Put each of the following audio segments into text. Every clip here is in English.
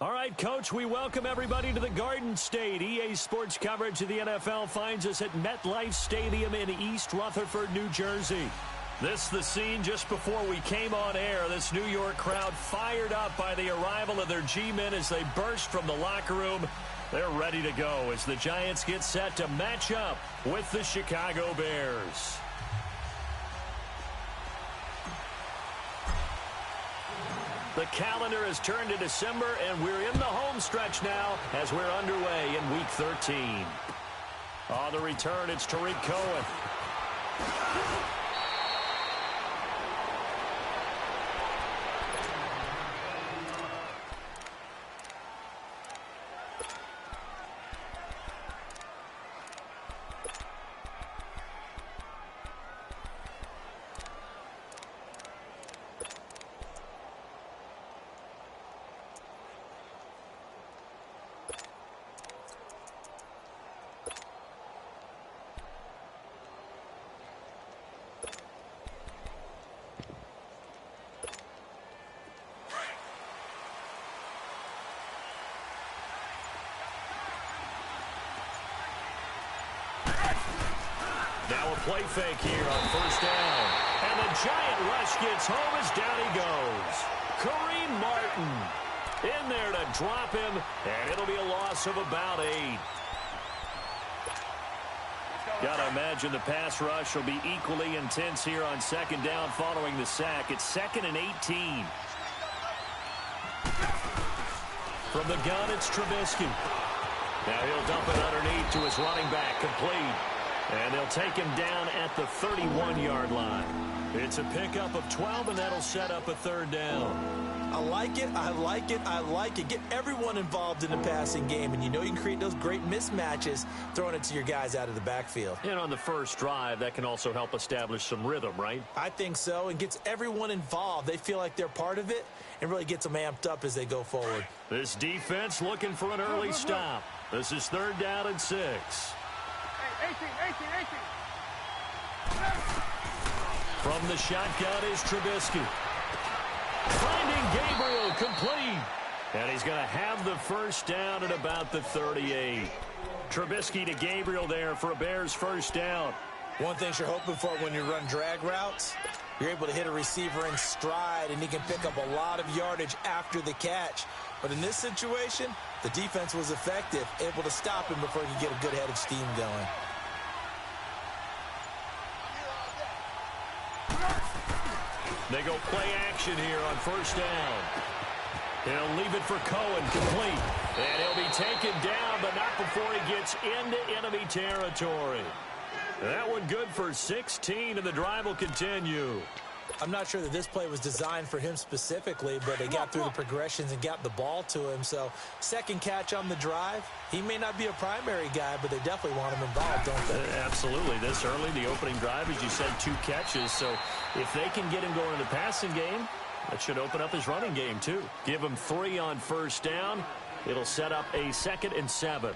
All right, Coach, we welcome everybody to the Garden State. EA Sports coverage of the NFL finds us at MetLife Stadium in East Rutherford, New Jersey. This is the scene just before we came on air. This New York crowd fired up by the arrival of their G-men as they burst from the locker room. They're ready to go as the Giants get set to match up with the Chicago Bears. The calendar has turned to December, and we're in the home stretch now as we're underway in Week 13. On the return, it's Tarik Cohen. Now a play fake here on first down. And the Giant rush gets home as down he goes. Kareem Martin in there to drop him, and it'll be a loss of about 8. Got to imagine the pass rush will be equally intense here on second down following the sack. It's 2nd and 18. From the gun, it's Trubisky. Now he'll dump it underneath to his running back, complete. And they'll take him down at the 31-yard line. It's a pickup of 12, and that'll set up a third down. I like it, I like it, I like it. Get everyone involved in the passing game, and you know you can create those great mismatches throwing it to your guys out of the backfield. And on the first drive, that can also help establish some rhythm, right? I think so, and gets everyone involved. They feel like they're part of it and really gets them amped up as they go forward. This defense looking for an early stop. This is 3rd down and 6. 18. From the shotgun is Trubisky. Finding Gabriel, complete. And he's going to have the first down at about the 38. Trubisky to Gabriel there for a Bears first down. One thing you're hoping for when you run drag routes, you're able to hit a receiver in stride, and he can pick up a lot of yardage after the catch. But in this situation, the defense was effective, able to stop him before he could get a good head of steam going. They go play action here on first down. He'll leave it for Cohen, complete. And he'll be taken down, but not before he gets into enemy territory. That one good for 16, and the drive will continue. I'm not sure that this play was designed for him specifically, but they got through the progressions and got the ball to him. So, second catch on the drive. He may not be a primary guy, but they definitely want him involved, don't they? Absolutely. This early, the opening drive, as you said, 2 catches. So, if they can get him going in the passing game, that should open up his running game, too. Give him 3 on first down. It'll set up a 2nd and 7.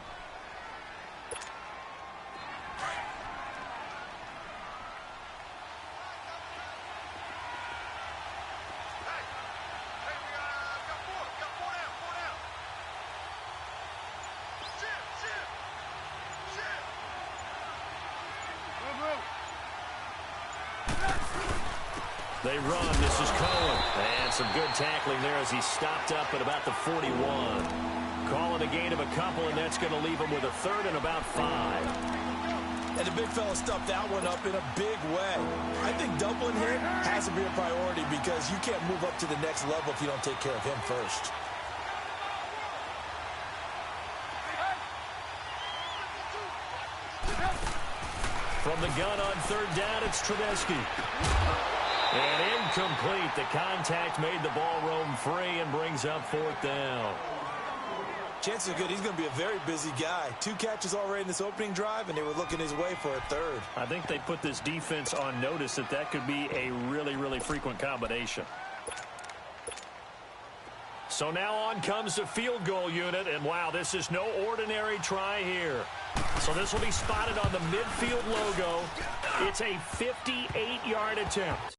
They run. This is Cohen. And some good tackling there as he stopped up at about the 41. Calling a gain of a couple, and that's going to leave him with a 3rd and about 5. And the big fella stuffed that one up in a big way. I think doubling him has to be a priority because you can't move up to the next level if you don't take care of him first. From the gun on 3rd down, it's Trubisky. And incomplete. The contact made the ball roam free and brings up 4th down. Chances are good he's going to be a very busy guy. 2 catches already in this opening drive, and they were looking his way for a 3rd. I think they put this defense on notice that could be a really, really frequent combination. So now on comes the field goal unit, and wow, this is no ordinary try here. So this will be spotted on the midfield logo. It's a 58-yard attempt.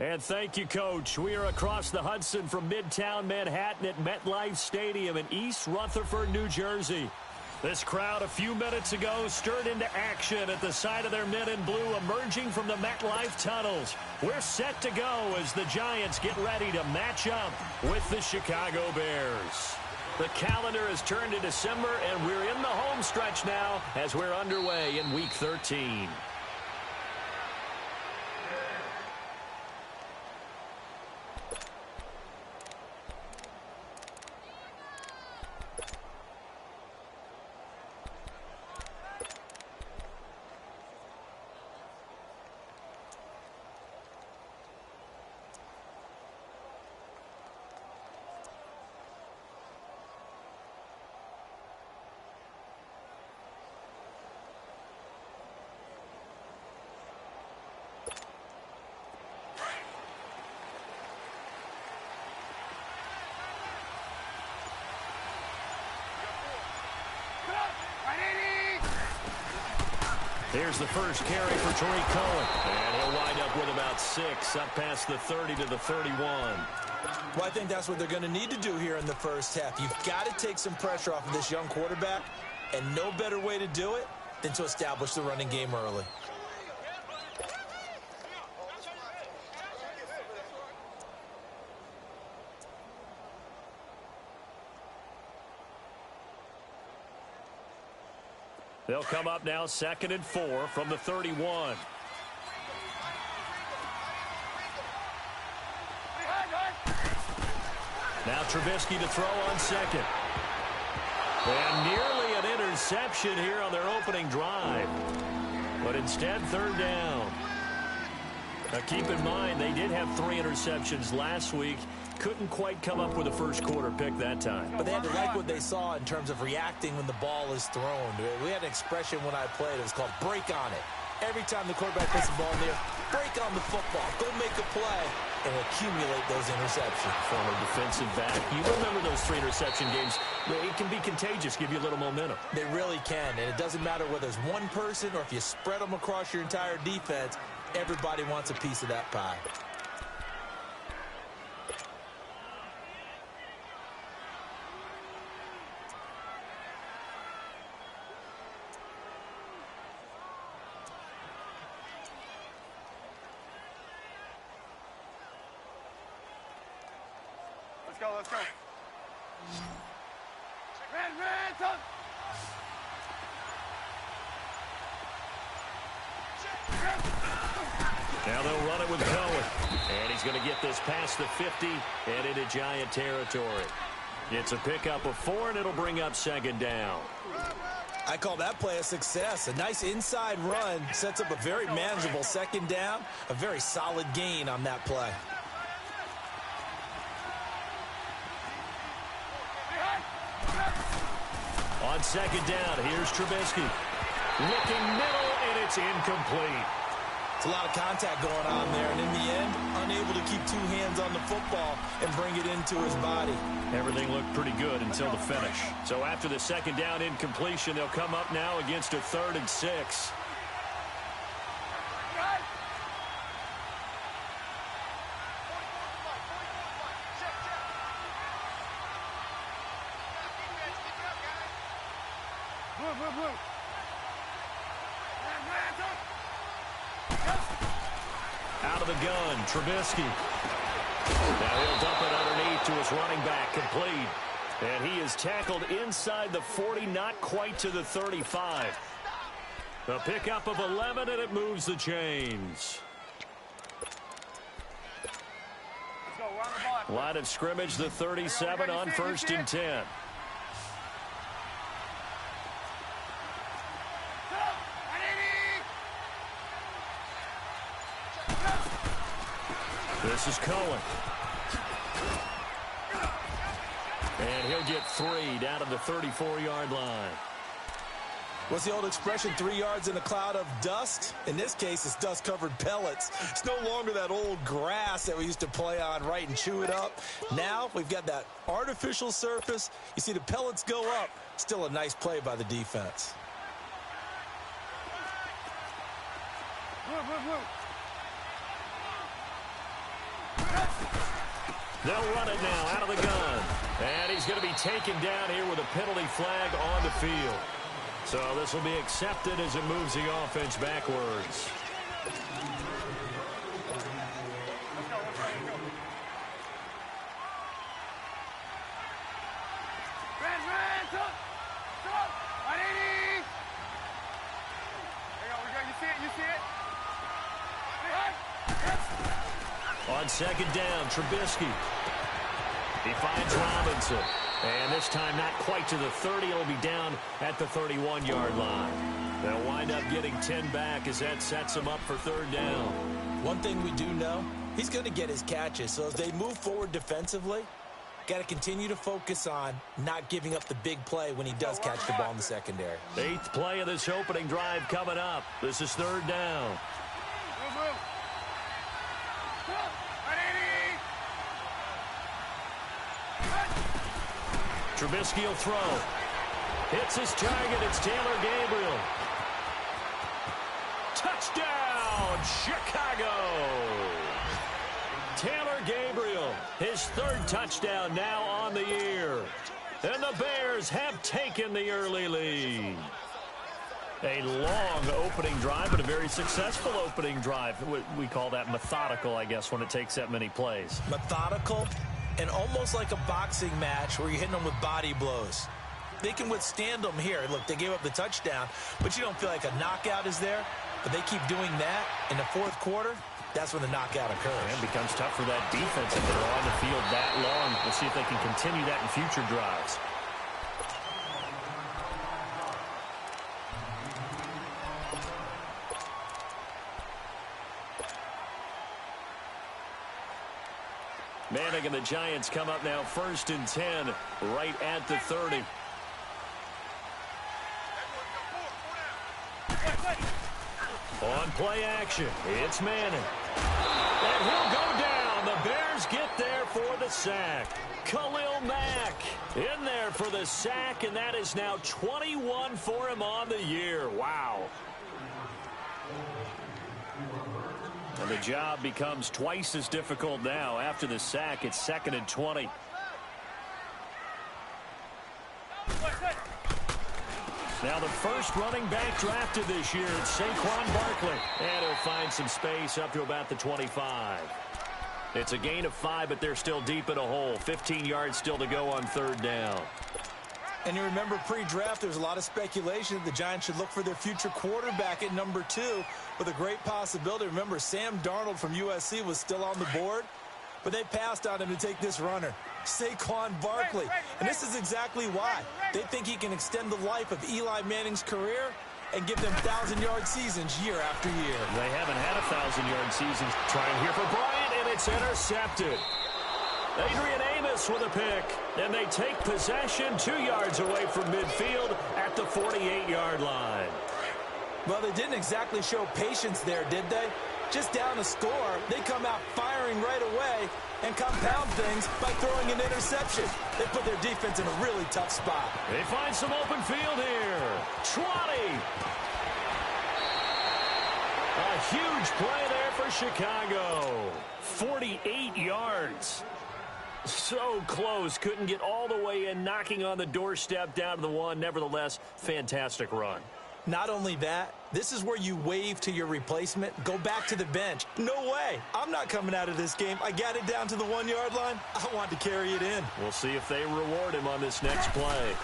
And thank you, Coach. We are across the Hudson from Midtown Manhattan at MetLife Stadium in East Rutherford, New Jersey. This crowd a few minutes ago stirred into action at the side of their men in blue emerging from the MetLife tunnels. We're set to go as the Giants get ready to match up with the Chicago Bears. The calendar has turned to December, and we're in the home stretch now as we're underway in Week 13. Here's the first carry for Tarik Cohen. And he'll wind up with about 6, up past the 30 to the 31. Well, I think that's what they're going to need to do here in the first half. You've got to take some pressure off of this young quarterback, and no better way to do it than to establish the running game early. They'll come up now 2nd and 4 from the 31. Now Trubisky to throw on 2nd. And nearly an interception here on their opening drive. But instead, 3rd down. Now keep in mind, they did have 3 interceptions last week. Couldn't quite come up with a first quarter pick that time. But they had to like what they saw in terms of reacting when the ball is thrown. We had an expression when I played. It was called break on it. Every time the quarterback puts the ball in there, break on the football. Go make a play and accumulate those interceptions. Former defensive back. You remember those 3 interception games. It can be contagious, give you a little momentum. They really can. And it doesn't matter whether it's one person or if you spread them across your entire defense. Everybody wants a piece of that pie. Let's go. Red, son. Now they'll run it with Cohen. And he's going to get this past the 50 and into Giant territory. It's a pickup of 4, and it'll bring up 2nd down. I call that play a success. A nice inside run sets up a very manageable 2nd down. A very solid gain on that play. On 2nd down, here's Trubisky. Looking middle, and it's incomplete. It's a lot of contact going on there, and in the end, unable to keep 2 hands on the football and bring it into his body. Everything looked pretty good until the finish. So after the 2nd down incompletion, they'll come up now against a 3rd and 6. Out of the gun, Trubisky. Now he'll dump it underneath to his running back, complete. And he is tackled inside the 40, not quite to the 35. A pickup of 11, and it moves the chains. Let's go. We're on the ball. Line of scrimmage, the 37 on 1st and 10. This is Cohen. And he'll get 3 down to the 34-yard line. What's the old expression, 3 yards in a cloud of dust? In this case, it's dust-covered pellets. It's no longer that old grass that we used to play on, right, and chew it up. Now we've got that artificial surface. You see the pellets go up. Still a nice play by the defense. They'll run it now out of the gun. And he's going to be taken down here with a penalty flag on the field. So this will be accepted as it moves the offense backwards. On second down, Trubisky. He finds Robinson. And this time not quite to the 30. It'll be down at the 31-yard line. They'll wind up getting 10 back as that sets them up for third down. One thing we do know, he's going to get his catches. So as they move forward defensively, got to continue to focus on not giving up the big play when he does catch the ball in the secondary. 8th play of this opening drive coming up. This is third down. Trubisky will throw. Hits his target. It's Taylor Gabriel. Touchdown, Chicago. Taylor Gabriel, his 3rd touchdown now on the year. And the Bears have taken the early lead. A long opening drive, but a very successful opening drive. We call that methodical, I guess, when it takes that many plays. Methodical and almost like a boxing match where you're hitting them with body blows. They can withstand them here. Look, they gave up the touchdown, but you don't feel like a knockout is there. But they keep doing that in the 4th quarter. That's when the knockout occurs. And it becomes tough for that defense if they're on the field that long. We'll see if they can continue that in future drives. Manning and the Giants come up now 1st and 10 right at the 30. On play action, it's Manning. And he'll go down. The Bears get there for the sack. Khalil Mack in there for the sack, and that is now 21 for him on the year. Wow. And the job becomes twice as difficult now. After the sack, it's 2nd and 20. Now the first running back drafted this year, it's Saquon Barkley. And he'll find some space up to about the 25. It's a gain of 5, but they're still deep in a hole. 15 yards still to go on 3rd down. And you remember pre-draft, there's a lot of speculation that the Giants should look for their future quarterback at number 2 with a great possibility. Remember, Sam Darnold from USC was still on the board, but they passed on him to take this runner, Saquon Barkley. And this is exactly why. They think he can extend the life of Eli Manning's career and give them 1,000-yard seasons year after year. They haven't had 1,000-yard seasons. Trying here for Bryant, and it's intercepted. Adrian Amos with a pick, and they take possession 2 yards away from midfield at the 48-yard line. Well, they didn't exactly show patience there, did they? Just down a score, they come out firing right away and compound things by throwing an interception. They put their defense in a really tough spot. They find some open field here. 20. A huge play there for Chicago. 48 yards. So close, couldn't get all the way in, knocking on the doorstep down to the 1. Nevertheless, fantastic run. Not only that, this is where you wave to your replacement, go back to the bench. No way. I'm not coming out of this game. I got it down to the 1-yard line. I want to carry it in. We'll see if they reward him on this next play.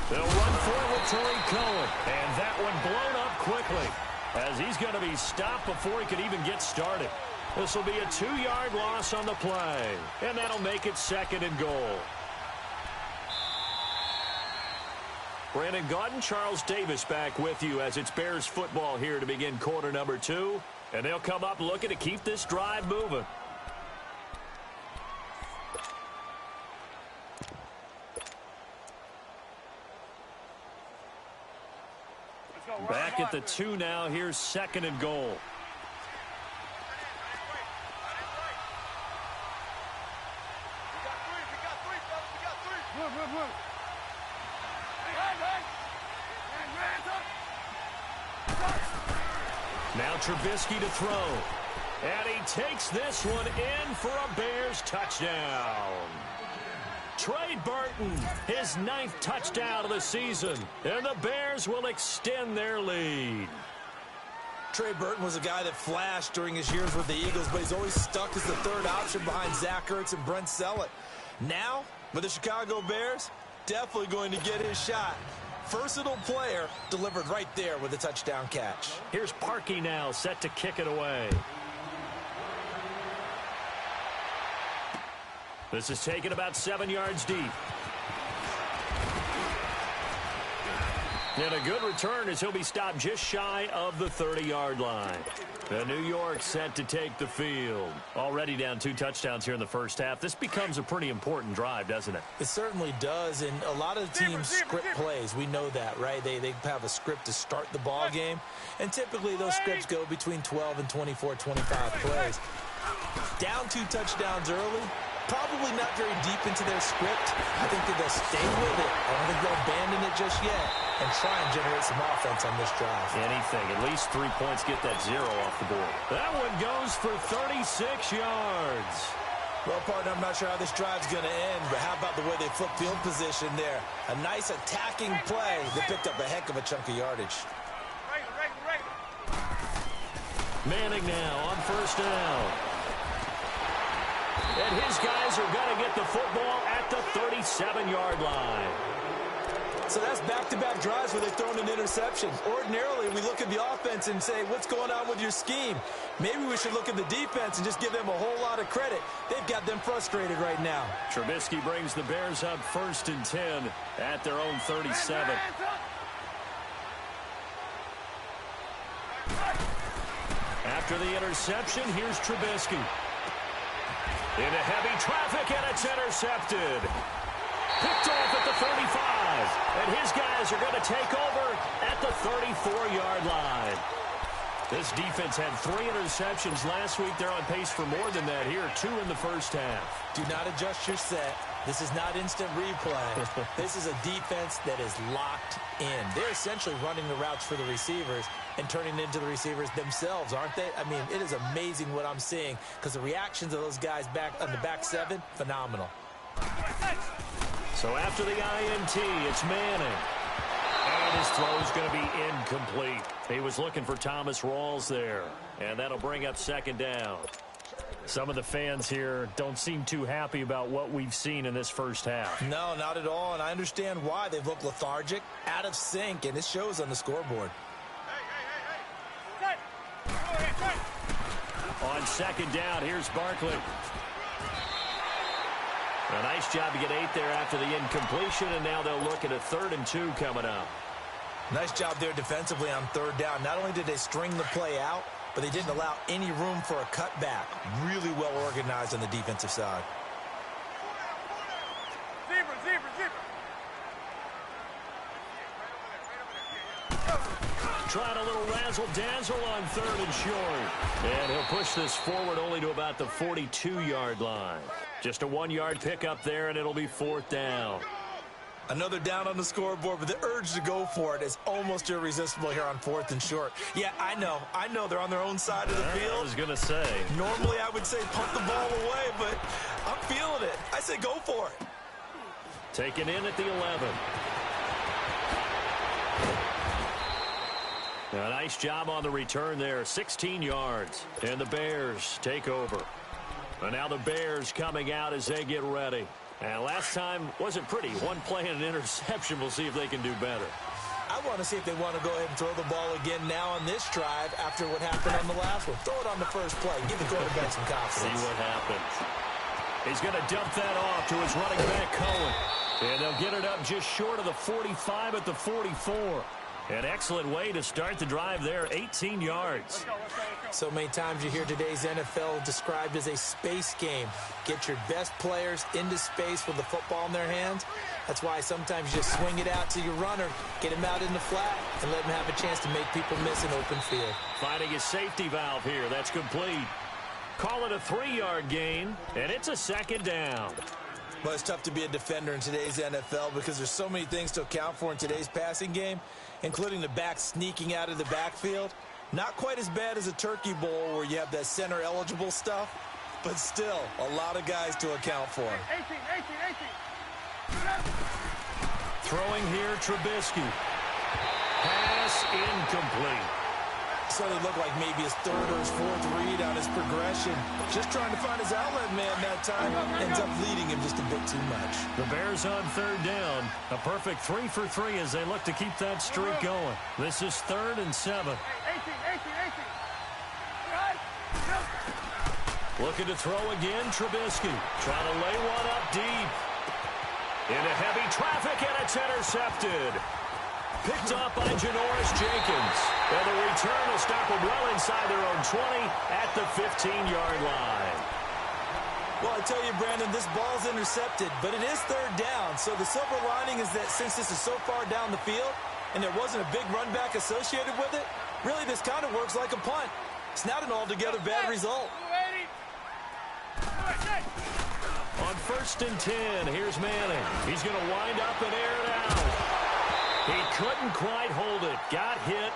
They'll run for it with Tariq Cohen. And that one blown up quickly as he's going to be stopped before he could even get started. This will be a 2-yard loss on the play. And that'll make it 2nd and goal. Brandon Gaudin, Charles Davis back with you as it's Bears football here to begin quarter number 2. And they'll come up looking to keep this drive moving. Back at the 2 now. Here's 2nd and goal. Now Trubisky to throw. And he takes this one in for a Bears touchdown. Trey Burton, his 9th touchdown of the season. And the Bears will extend their lead. Trey Burton was a guy that flashed during his years with the Eagles, but he's always stuck as the third option behind Zach Ertz and Brent Sellett. Now, with the Chicago Bears, definitely going to get his shot. Versatile player delivered right there with a touchdown catch. Here's Parkey now set to kick it away. This is taken about 7 yards deep. And a good return as he'll be stopped just shy of the 30-yard line. The New York set to take the field. Already down 2 touchdowns here in the first half. This becomes a pretty important drive, doesn't it? It certainly does, and a lot of teams script plays. We know that, right? They have a script to start the ball game, and typically those scripts go between 12 and 24, 25 plays. Down 2 touchdowns early. Probably not very deep into their script. I think that they'll stay with it. I don't think they'll abandon it just yet and try and generate some offense on this drive. Anything. At least 3 points, get that 0 off the board. That one goes for 36 yards. Well, partner, I'm not sure how this drive's going to end, but how about the way they flip field position there? A nice attacking play that picked up a heck of a chunk of yardage. Manning now on first down. And his guys are going to get the football at the 37-yard line. So that's back-to-back drives where they've thrown an interception. Ordinarily, we look at the offense and say, what's going on with your scheme? Maybe we should look at the defense and just give them a whole lot of credit. They've got them frustrated right now. Trubisky brings the Bears up 1st and 10 at their own 37. After the interception, here's Trubisky. Into heavy traffic, and it's intercepted. Picked off at the 35. And his guys are going to take over at the 34-yard line. This defense had 3 interceptions last week. They're on pace for more than that here. 2 in the first half. Do not adjust your set. This is not instant replay. This is a defense that is locked in. They're essentially running the routes for the receivers and turning into the receivers themselves, aren't they? I mean, it is amazing what I'm seeing because the reactions of those guys back on the back 7, phenomenal. So after the INT, it's Manning. And his throw is going to be incomplete. He was looking for Thomas Rawls there. And that'll bring up 2nd down. Some of the fans here don't seem too happy about what we've seen in this first half. No, not at all, and I understand why. They've looked lethargic, out of sync, and it shows on the scoreboard. On 2nd down, here's Barkley. A nice job to get 8 there after the incompletion, and now they'll look at a 3rd and 2 coming up. Nice job there defensively on 3rd down. Not only did they string the play out, but they didn't allow any room for a cutback. Really well organized on the defensive side. Trying a little razzle-dazzle on 3rd and short. And he'll push this forward only to about the 42-yard line. Just a 1-yard pickup there, and it'll be 4th down. Another down on the scoreboard, but the urge to go for it is almost irresistible here on 4th and short. Yeah, I know they're on their own side of the field. I was going to say. Normally I would say punt the ball away, but I'm feeling it. I say go for it. Taken in at the 11. A nice job on the return there, 16 yards. And the Bears take over. And now the Bears coming out as they get ready. And last time wasn't pretty. 1 play and an interception. We'll see if they can do better. I want to see if they want to go ahead and throw the ball again now on this drive after what happened on the last one. Throw it on the first play. Give the quarterback some confidence. See what happens. He's going to dump that off to his running back, Cohen. And they'll get it up just short of the 45 at the 44. An excellent way to start the drive there, 18 yards. So many times you hear today's NFL described as a space game. Get your best players into space with the football in their hands. That's why sometimes you just swing it out to your runner, get him out in the flat, and let him have a chance to make people miss an open field. Finding his safety valve here. That's complete. Call it a 3-yard gain, and it's a 2nd down. Well, it's tough to be a defender in today's NFL because there's so many things to account for in today's passing game, including the back sneaking out of the backfield. Not quite as bad as a Turkey Bowl where you have that center-eligible stuff, but still a lot of guys to account for. 18. Throwing here, Trubisky. Pass incomplete. So it looked like maybe his third or his fourth read on his progression. Just trying to find his outlet man that time. Ends up leading him just a bit too much. The Bears on third down. A perfect 3 for 3 as they look to keep that streak going. This is 3rd and 7. 18. Looking to throw again, Trubisky. Trying to lay one up deep. Into heavy traffic, and it's intercepted. Picked up by Janoris Jenkins. And the return will stop them well inside their own 20 at the 15-yard line. Well, I tell you, Brandon, this ball's intercepted, but it is third down. So the silver lining is that since this is so far down the field and there wasn't a big run back associated with it, really this kind of works like a punt. It's not an altogether bad result. On 1st and 10, here's Manning. He's going to wind up and air it out. He couldn't quite hold it. Got hit.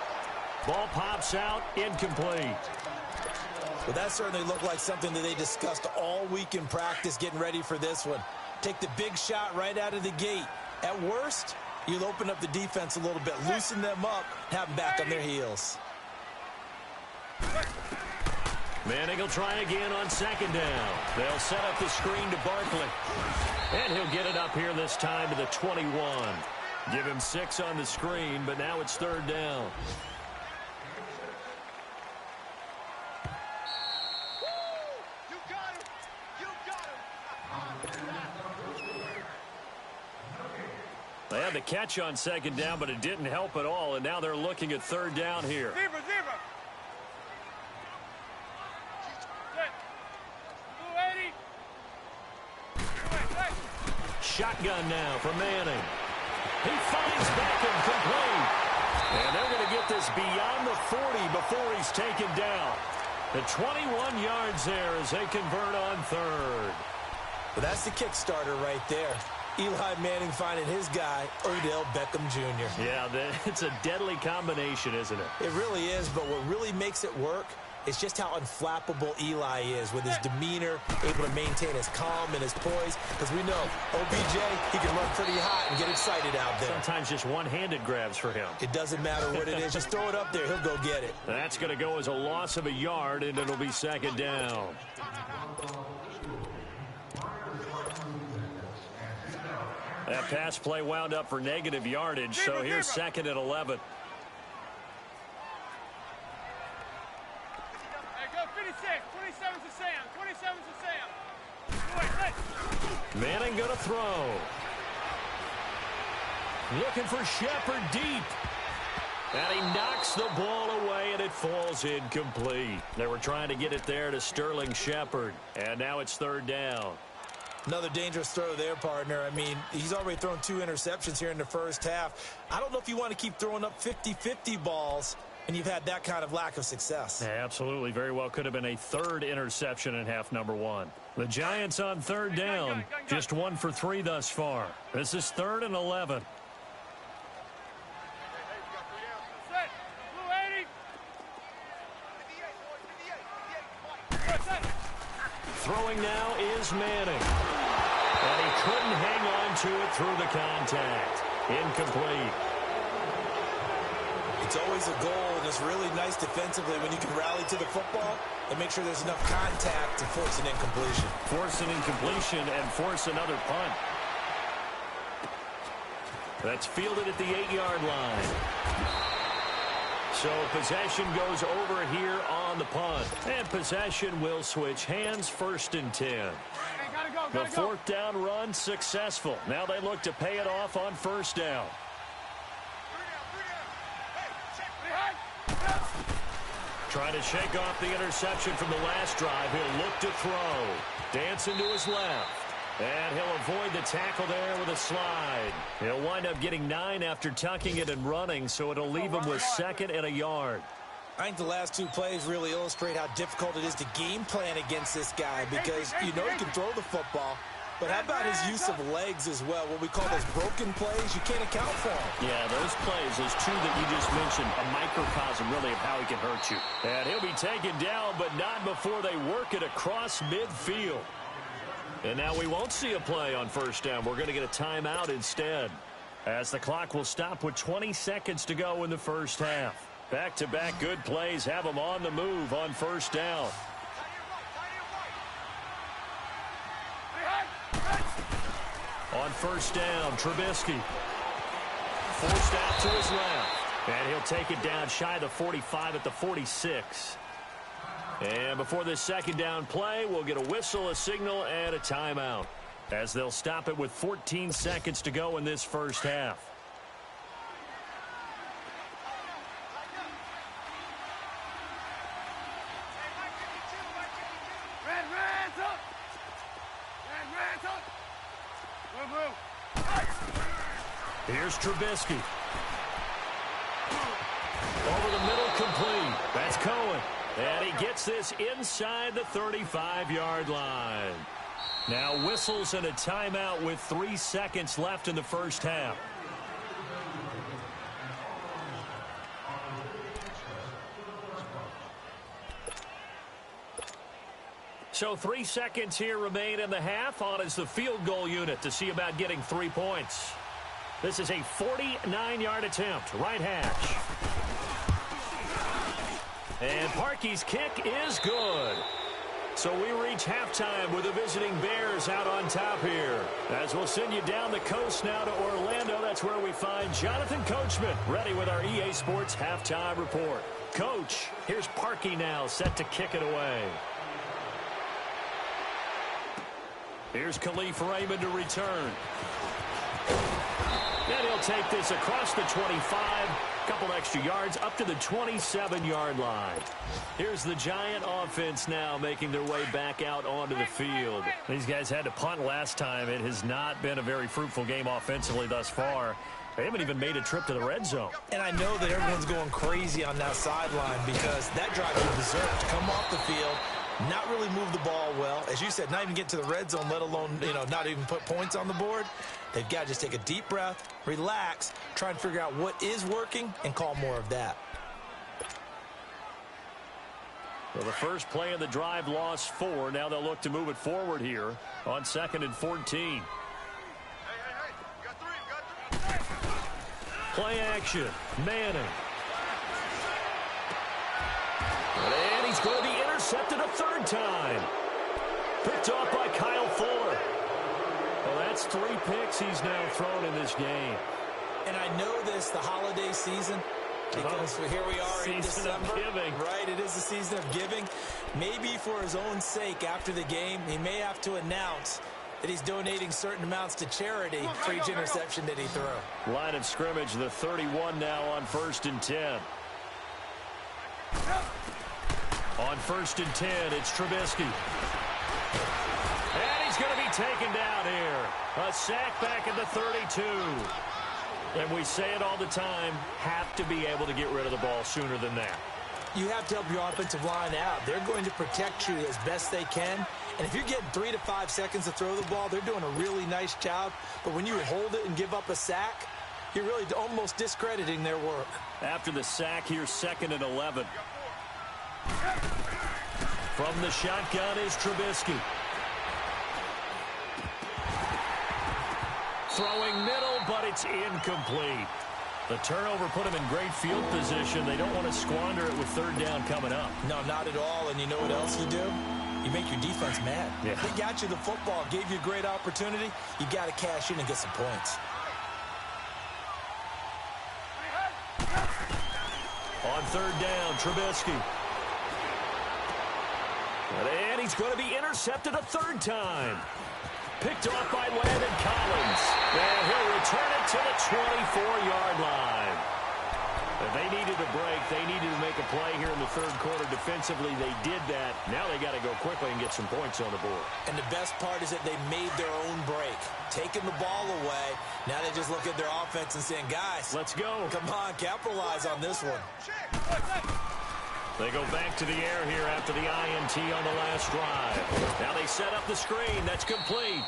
Ball pops out. Incomplete. Well, that certainly looked like something that they discussed all week in practice getting ready for this one. Take the big shot right out of the gate. At worst, you'll open up the defense a little bit, loosen them up, have them back on their heels. Manning will try again on 2nd down. They'll set up the screen to Barkley. And he'll get it up here this time to the 21. Give him 6 on the screen, but now it's 3rd down. They had the catch on 2nd down, but it didn't help at all, and now they're looking at 3rd down here. Zebra. Shotgun now for Manning. He finds Beckham complete. And they're going to get this beyond the 40 before he's taken down. The 21 yards there as they convert on 3rd. Well, that's the kickstarter right there. Eli Manning finding his guy, Odell Beckham Jr. Yeah, it's a deadly combination, isn't it? It really is, but what really makes it work is just how unflappable Eli is with his demeanor, able to maintain his calm and his poise. Because we know, OBJ, he can run pretty hot and get excited out there. Sometimes just one-handed grabs for him. It doesn't matter what it is. Just throw it up there. He'll go get it. That's going to go as a loss of a yard, and it'll be 2nd down. That pass play wound up for negative yardage, so here's 2nd and 11. Manning going to throw. Looking for Shepard deep. And he knocks the ball away, and it falls incomplete. They were trying to get it there to Sterling Shepard. And now it's 3rd down. Another dangerous throw there, partner. I mean, he's already thrown 2 interceptions here in the first half. I don't know if you want to keep throwing up 50-50 balls, and you've had that kind of lack of success. Yeah, absolutely. Very well could have been a 3rd interception in half number 1. The Giants on 3rd down. Just 1 for 3 thus far. This is 3rd and 11. Throwing now is Manning. And he couldn't hang on to it through the contact. Incomplete. It's always a goal, and it's really nice defensively when you can rally to the football and make sure there's enough contact to force an incompletion. Force an incompletion and force another punt. That's fielded at the 8-yard line. So possession goes over here on the punt. And possession will switch hands, 1st and 10. The 4th down run successful. Now they look to pay it off on 1st down. Trying to shake off the interception from the last drive. He'll look to throw. Dancing to his left. And he'll avoid the tackle there with a slide. He'll wind up getting 9 after tucking it and running, so it'll leave him with 2nd and a yard. I think the last 2 plays really illustrate how difficult it is to game plan against this guy because you know he can throw the football, But how about his use of legs as well? What we call those broken plays, you can't account for them. Yeah, those plays, those two that you just mentioned, a microcosm really of how he can hurt you. And he'll be taken down, but not before they work it across midfield. And now we won't see a play on first down. We're going to get a timeout instead, as the clock will stop with 20 seconds to go in the first half. Back-to-back good plays have them on the move on first down. On first down, Trubisky forced out to his left, and he'll take it down shy of the 45 at the 46. And before this second down play, we'll get a whistle, a signal, and a timeout, as they'll stop it with 14 seconds to go in this first half. Here's Trubisky. Over the middle, complete. That's Cohen. And he gets this inside the 35-yard line. Now whistles and a timeout with 3 seconds left in the first half. So 3 seconds here remain in the half. On is the field goal unit to see about getting 3 points. This is a 49-yard attempt, right hash. And Parkey's kick is good. So we reach halftime with the visiting Bears out on top here. As we'll send you down the coast now to Orlando, that's where we find Jonathan Coachman, ready with our EA Sports halftime report. Coach, here's Parkey now, set to kick it away. Here's Khalif Raymond to return. And he'll take this across the 25, couple extra yards up to the 27-yard line. Here's the Giant offense now making their way back out onto the field. These guys had to punt last time. It has not been a very fruitful game offensively thus far. They haven't even made a trip to the red zone. And I know that everyone's going crazy on that sideline because that drive was berserk to come off the field, not really move the ball well. As you said, not even get to the red zone, let alone, not even put points on the board. They've got to just take a deep breath, relax, try and figure out what is working, and call more of that. Well, the first play of the drive lost 4. Now they'll look to move it forward here on 2nd and 14. Play action. Manning. And he's going to be intercepted a third time. Picked off by Kyle Fuller. Well, that's 3 picks he's now thrown in this game. And I know this, the holiday season, because here we are in December. Right, it is the season of giving. Maybe for his own sake after the game, he may have to announce that he's donating certain amounts to charity for each interception that he threw. Line of scrimmage, the 31 now on 1st and 10. On 1st and 10, it's Trubisky. And he's going to be taken down here. A sack back at the 32. And we say it all the time, have to be able to get rid of the ball sooner than that. You have to help your offensive line out. They're going to protect you as best they can. And if you're getting 3 to 5 seconds to throw the ball, they're doing a really nice job. But when you hold it and give up a sack, you're really almost discrediting their work. After the sack, here's 2nd and 11. From the shotgun is Trubisky. Throwing middle, but it's incomplete. The turnover put him in great field position. They don't want to squander it with 3rd down coming up. No, not at all. And you know what else you do? You make your defense mad. Yeah. They got you the football, gave you a great opportunity. You got to cash in and get some points. On 3rd down, Trubisky. And he's going to be intercepted a 3rd time. Picked off by Landon Collins. And he'll return it to the 24-yard line. And they needed a break. They needed to make a play here in the 3rd quarter. Defensively, they did that. Now they got to go quickly and get some points on the board. And the best part is that they made their own break. Taking the ball away. Now they just look at their offense and saying, guys, let's go. Come on, capitalize on this one. They go back to the air here after the INT on the last drive. Now they set up the screen. That's complete.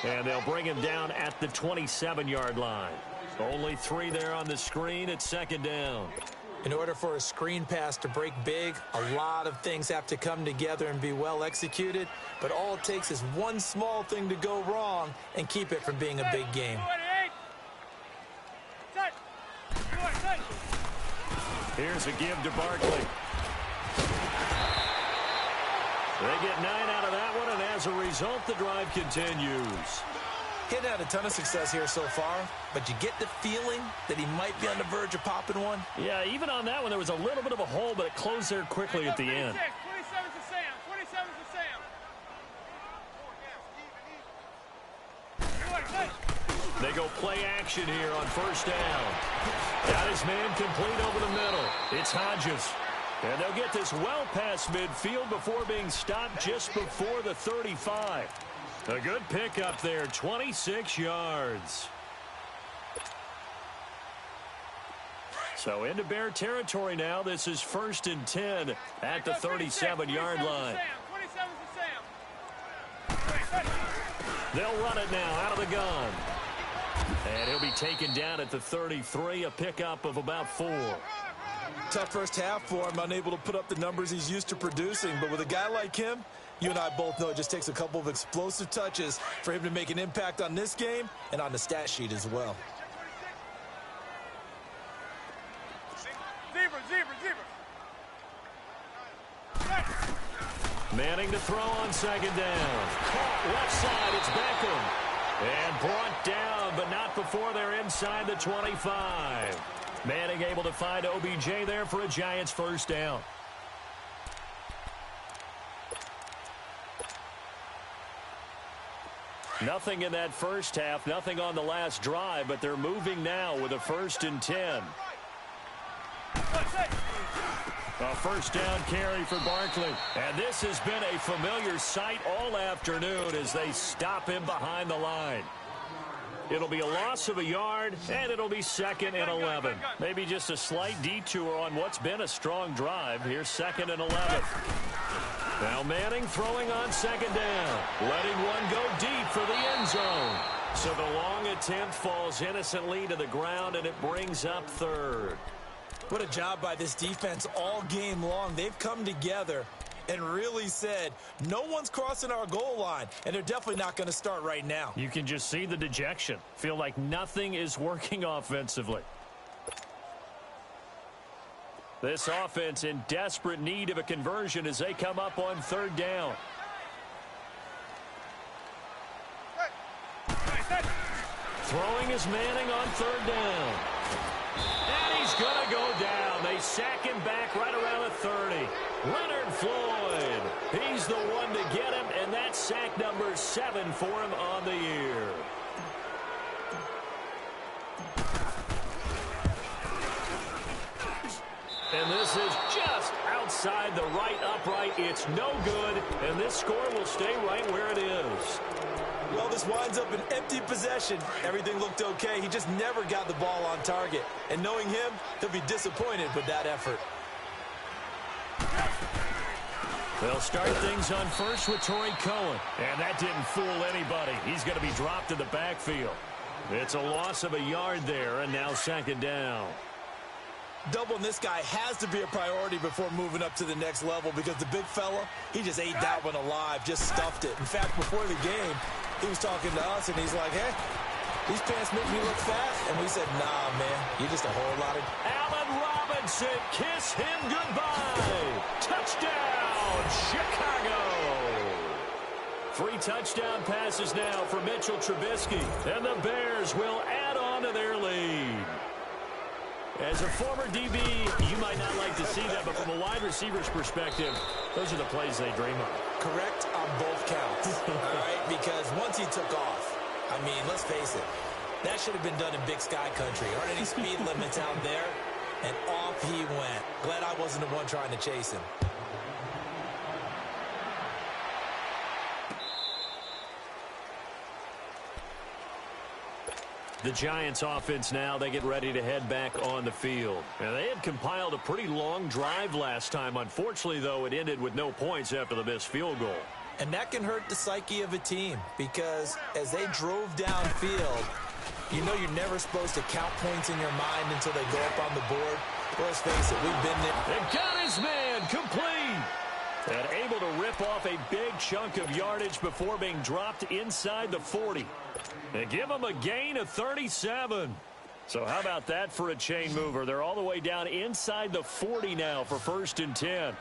And they'll bring him down at the 27-yard line. Only 3 there on the screen at second down. In order for a screen pass to break big, a lot of things have to come together and be well executed. But all it takes is one small thing to go wrong and keep it from being a big game. Here's a give to Barkley. They get 9 out of that one, and as a result, the drive continues. He hadn't had a ton of success here so far, but you get the feeling that he might be on the verge of popping one. Yeah, even on that one, there was a little bit of a hole, but it closed there quickly at the end. 27 to Sam. 27 to Sam. They go play action here on first down. Got his man complete over the middle. It's Hodges. And they'll get this well past midfield before being stopped just before the 35. A good pickup there, 26 yards. So into Bear territory now. This is 1st and 10 at the 37-yard line. They'll run it now out of the gun. And he'll be taken down at the 33, a pickup of about 4. Tough first half for him, unable to put up the numbers he's used to producing. But with a guy like him, you and I both know it just takes a couple of explosive touches for him to make an impact on this game and on the stat sheet as well. Manning to throw on second down. Caught left side, it's Beckham. And brought down, but not before they're inside the 25. Manning able to find OBJ there for a Giants first down. Nothing in that first half, nothing on the last drive, but they're moving now with a 1st and 10. A first down carry for Barkley. And this has been a familiar sight all afternoon as they stop him behind the line. It'll be a loss of a yard, and it'll be 2nd and 11. Maybe just a slight detour on what's been a strong drive. Here's 2nd and 11. Now Manning throwing on second down. Letting one go deep for the end zone. So the long attempt falls innocently to the ground, and it brings up 3rd. What a job by this defense all game long. They've come together and really said, no one's crossing our goal line, and they're definitely not going to start right now. You can just see the dejection. Feel like nothing is working offensively. This offense in desperate need of a conversion as they come up on 3rd down. Throwing is Manning on 3rd down. And he's going to go down. They sack him back right around the 30. Leonard Floyd. He's the one to get him, and that's sack number 7 for him on the year. And this is just outside the right upright. It's no good, and this score will stay right where it is. Well, this winds up an empty possession. Everything looked okay. He just never got the ball on target. And knowing him, he'll be disappointed with that effort. They'll start things on first with Torrey Cohen. And that didn't fool anybody. He's going to be dropped in the backfield. It's a loss of a yard there, and now 2nd down. Doubling this guy has to be a priority before moving up to the next level because the big fella, he just ate that one alive, just stuffed it. In fact, before the game, he was talking to us, and he's like, hey, these pants make me look fat. And we said, nah, man, you're just a whole lot of... Allen Robinson, kiss him goodbye. Touchdown, Chicago. 3 touchdown passes now for Mitchell Trubisky. And the Bears will add on to their lead. As a former DB, you might not like to see that, but from a wide receiver's perspective, those are the plays they dream of. Correct on both counts, all right? Because once he took off, I mean, let's face it, that should have been done in Big Sky country. Aren't any speed limits out there? And off he went. Glad I wasn't the one trying to chase him. The Giants offense now, they get ready to head back on the field. And they had compiled a pretty long drive last time. Unfortunately, though, it ended with no points after the missed field goal. And that can hurt the psyche of a team because as they drove downfield, you know you're never supposed to count points in your mind until they go up on the board. Well, let's face it, we've been there. They got his man complete. And able to rip off a big chunk of yardage before being dropped inside the 40. They give him a gain of 37. So how about that for a chain mover? They're all the way down inside the 40 now for 1st and 10.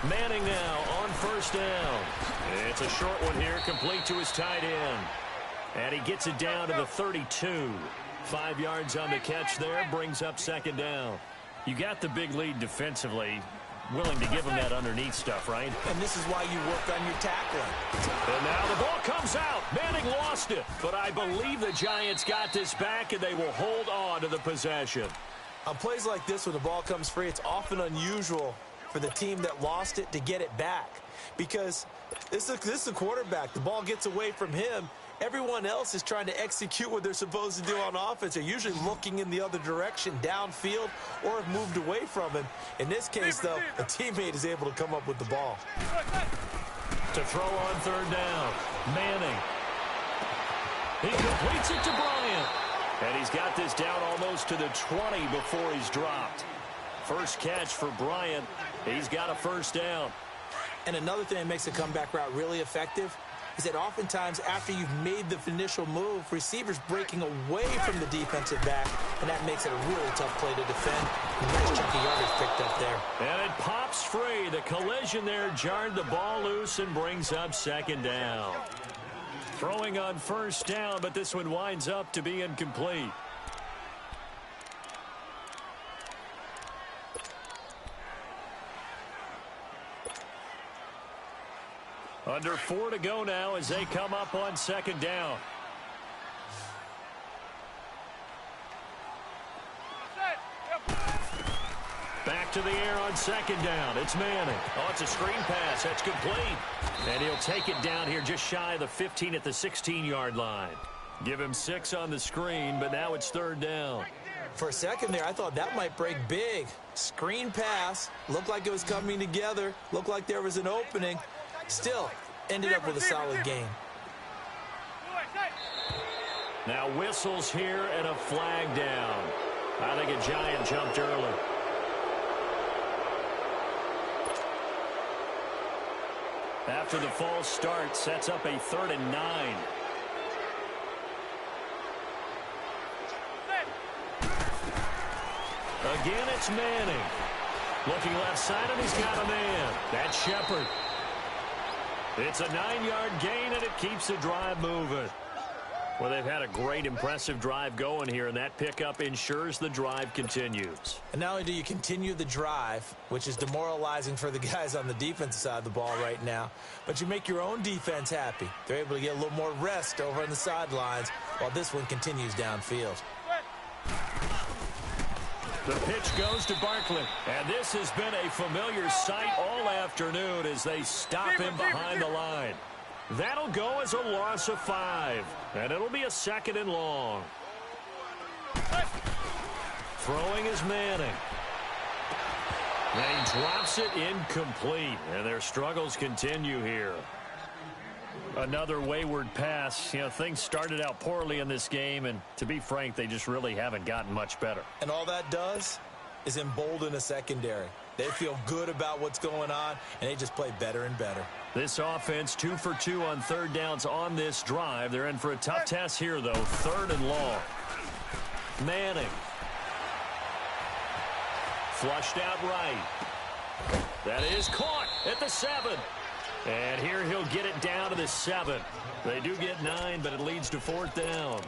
Manning now on 1st down. It's a short one here, complete to his tight end. And he gets it down to the 32. 5 yards on the catch there, brings up 2nd down. You got the big lead defensively. Willing to give him that underneath stuff, right? And this is why you work on your tackling. And now the ball comes out. Manning lost it. But I believe the Giants got this back, and they will hold on to the possession. On plays like this, when the ball comes free, it's often unusual for the team that lost it to get it back. Because this is a quarterback. The ball gets away from him. Everyone else is trying to execute what they're supposed to do on offense. They're usually looking in the other direction, downfield, or have moved away from him. In this case, though, a teammate is able to come up with the ball. To throw on 3rd down, Manning. He completes it to Bryant. And he's got this down almost to the 20 before he's dropped. First catch for Bryant. He's got a 1st down. And another thing that makes a comeback route really effective is that oftentimes after you've made the initial move, receivers breaking away from the defensive back, and that makes it a really tough play to defend. A nice chunk of yardage picked up there. And it pops free. The collision there jarred the ball loose and brings up 2nd down. Throwing on 1st down, but this one winds up to be incomplete. Under 4 to go now as they come up on 2nd down. Back to the air on 2nd down. It's Manning. Oh, it's a screen pass. That's complete. And he'll take it down here just shy of the 15 at the 16-yard line. Give him 6 on the screen, but now it's 3rd down. For a second there, I thought that might break big. Screen pass. Looked like it was coming together. Looked like there was an opening. Still, ended up with a solid game. Now whistles here and a flag down. I think a Giant jumped early. After the false start, sets up a 3rd and 9. Again, it's Manning. Looking left side, and he's got a man. That's Shepard. It's a 9-yard gain, and it keeps the drive moving. Well, they've had a great, impressive drive going here, and that pickup ensures the drive continues. And not only do you continue the drive, which is demoralizing for the guys on the defensive side of the ball right now, but you make your own defense happy. They're able to get a little more rest over on the sidelines while this one continues downfield. The pitch goes to Barkley, and this has been a familiar sight all afternoon as they stop him behind the line. That'll go as a loss of 5, and it'll be a 2nd and long. Throwing is Manning. And he drops it incomplete, and their struggles continue here. Another wayward pass. You know, things started out poorly in this game, and to be frank, they just really haven't gotten much better. And all that does is embolden a secondary. They feel good about what's going on, and they just play better and better. This offense 2 for 2 on 3rd downs on this drive. They're in for a tough test here, though. 3rd and long. Manning. Flushed out right. That is caught at the 7. And here he'll get it down to the 7. They do get 9, but it leads to 4th down.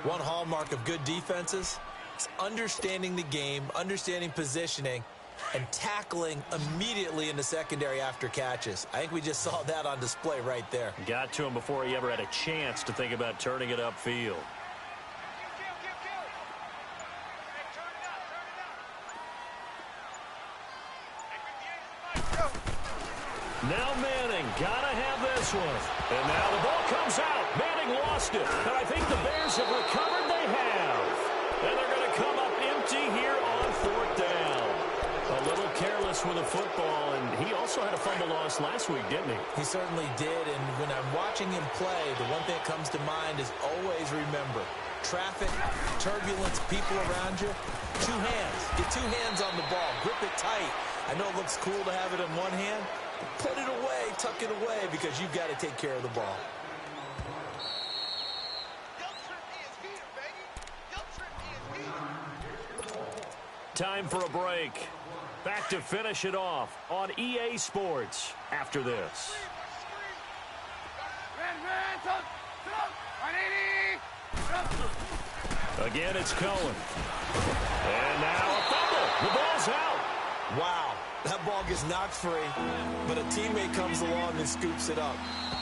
One hallmark of good defenses is understanding the game, understanding positioning, and tackling immediately in the secondary after catches. I think we just saw that on display right there. Got to him before he ever had a chance to think about turning it upfield. Now Manning, gotta have this one. And now the ball comes out. Manning lost it. And I think the Bears have recovered. They have. And they're going to come up empty here on 4th down. A little careless loss with a football, and he also had a fumble loss last week, didn't he? He certainly did, and when I'm watching him play, the one thing that comes to mind is always remember, traffic, turbulence, people around you, two hands. Get two hands on the ball. Grip it tight. I know it looks cool to have it in one hand, but put it away, tuck it away, because you've got to take care of the ball. Time for a break. Back to finish it off on EA Sports after this. Again, it's Cohen. And now a fumble. The ball's out. Wow, that ball gets knocked free, but a teammate comes along and scoops it up.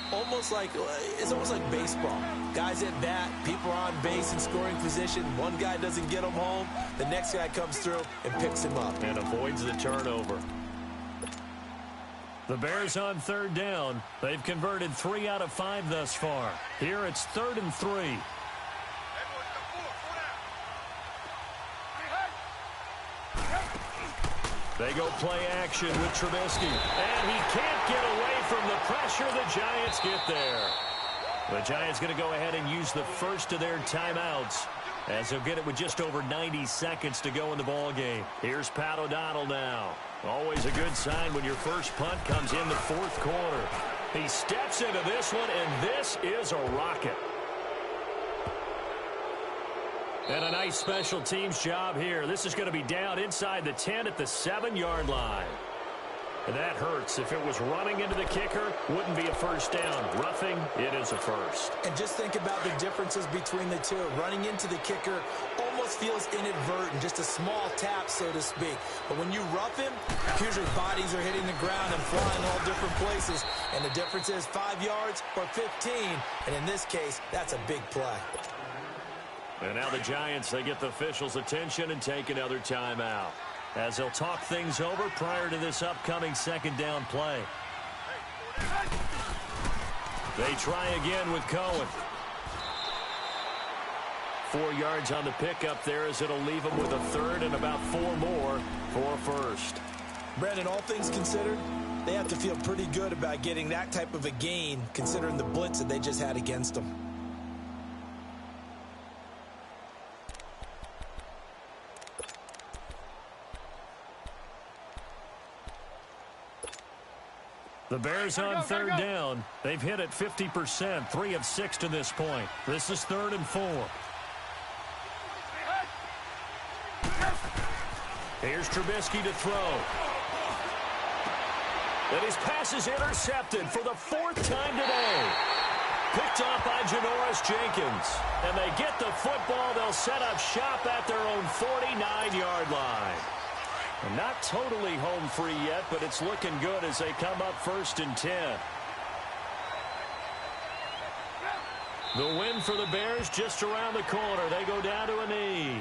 It's almost like baseball. Guys at bat, people are on base in scoring position. One guy doesn't get him home. The next guy comes through and picks him up. And avoids the turnover. The Bears on third down. They've converted 3 out of 5 thus far. Here it's 3rd and 3. They go play action with Trubisky. And he can't get away from the pressure. The Giants get there. The Giants going to go ahead and use the first of their timeouts, as they'll get it with just over 90 seconds to go in the ball game. Here's Pat O'Donnell now. Always a good sign when your first punt comes in the 4th quarter. He steps into this one, and this is a rocket. And a nice special teams job here. This is going to be down inside the 10 at the 7-yard line. And that hurts. If it was running into the kicker, wouldn't be a first down. Roughing, it is a first. And just think about the differences between the two. Running into the kicker almost feels inadvertent, just a small tap, so to speak. But when you rough him, usually bodies are hitting the ground and flying all different places. And the difference is 5 yards or 15. And in this case, that's a big play. And now the Giants, they get the officials' attention and take another timeout, as they'll talk things over prior to this upcoming 2nd down play. They try again with Cohen. 4 yards on the pickup there, as it'll leave them with a 3rd and about 4 more for a first. Brandon, all things considered, they have to feel pretty good about getting that type of a gain, considering the blitz that they just had against them. The Bears on 3rd down. They've hit it 50%, 3 of 6 to this point. This is 3rd and 4. Here's Trubisky to throw. And his pass is intercepted for the 4th time today. Picked off by Janoris Jenkins. And they get the football. They'll set up shop at their own 49-yard line. Not totally home free yet, but it's looking good as they come up 1st and 10. The win for the Bears just around the corner. They go down to a knee.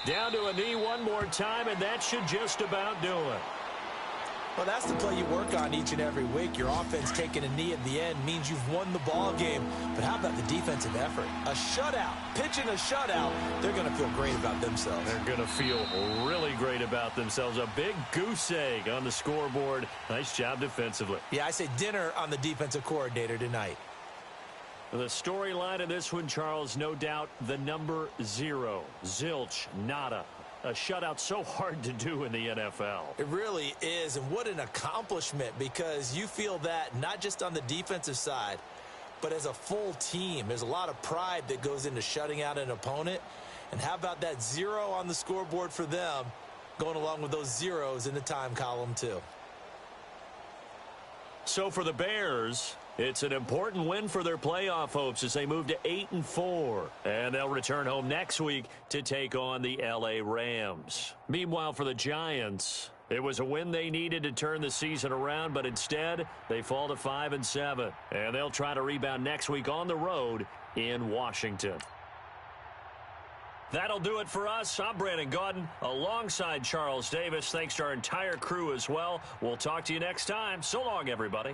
Down to a knee one more time, and that should just about do it. Well, that's the play you work on each and every week. Your offense taking a knee at the end means you've won the ball game. But how about the defensive effort? A shutout, pitching a shutout. They're going to feel great about themselves. They're going to feel really great about themselves. A big goose egg on the scoreboard. Nice job defensively. Yeah, I say dinner on the defensive coordinator tonight. The storyline of this one, Charles, no doubt the number 0. Zilch, nada. A shutout so hard to do in the NFL. It really is, and what an accomplishment, because you feel that not just on the defensive side, but as a full team. There's a lot of pride that goes into shutting out an opponent. And how about that 0 on the scoreboard for them, going along with those zeros in the time column too. So for the Bears, it's an important win for their playoff hopes as they move to 8-4. And they'll return home next week to take on the LA Rams. Meanwhile, for the Giants, It was a win they needed to turn the season around, but instead they fall to 5-7. And they'll try to rebound next week on the road in Washington. That'll do it for us. I'm Brandon Gaudin alongside Charles Davis. Thanks to our entire crew as well. We'll talk to you next time. So long, everybody.